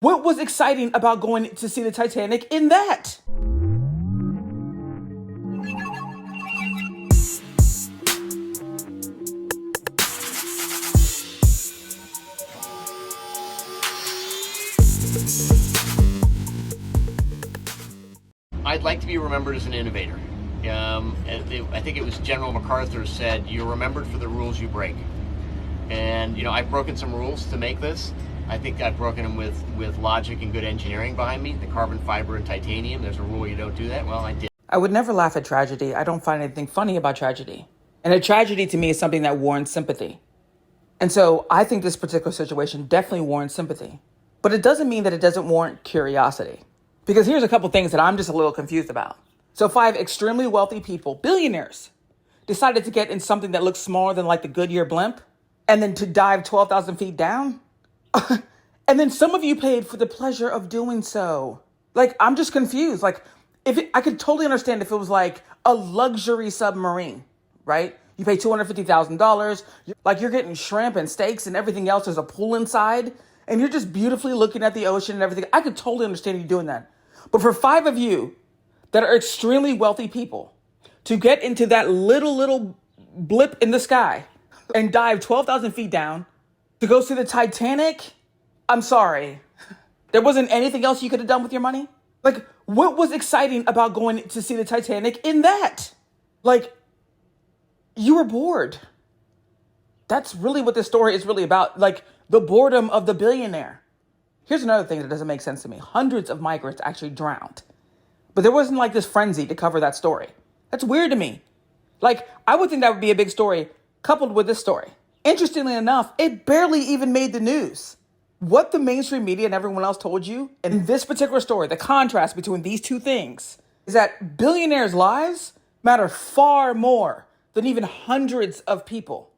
What was exciting about going to see the Titanic in that? I'd like to be remembered as an innovator. I think it was General MacArthur said, "You're remembered for the rules you break." And I've broken some rules to make this. I think I've broken them with logic and good engineering behind me. The carbon fiber and titanium. There's a rule you don't do that. Well, I did. I would never laugh at tragedy. I don't find anything funny about tragedy. And a tragedy to me is something that warrants sympathy. And so I think this particular situation definitely warrants sympathy. But it doesn't mean that it doesn't warrant curiosity. Because here's a couple things that I'm just a little confused about. So 5 extremely wealthy people, billionaires, decided to get in something that looks smaller than like the Goodyear blimp and then to dive 12,000 feet down. And then some of you paid for the pleasure of doing so. Like, I'm just confused. Like, I could totally understand if it was like a luxury submarine, right? You pay $250,000. Like, you're getting shrimp and steaks and everything else. There's a pool inside. And you're just beautifully looking at the ocean and everything. I could totally understand you doing that. But for 5 of you that are extremely wealthy people to get into that little blip in the sky and dive 12,000 feet down to go see the Titanic, I'm sorry. There wasn't anything else you could have done with your money? Like, what was exciting about going to see the Titanic in that? Like, you were bored. That's really what this story is really about. Like, the boredom of the billionaire. Here's another thing that doesn't make sense to me. Hundreds of migrants actually drowned. But there wasn't like this frenzy to cover that story. That's weird to me. Like, I would think that would be a big story coupled with this story. Interestingly enough, it barely even made the news. What the mainstream media and everyone else told you in this particular story, the contrast between these two things, is that billionaires' lives matter far more than even hundreds of people.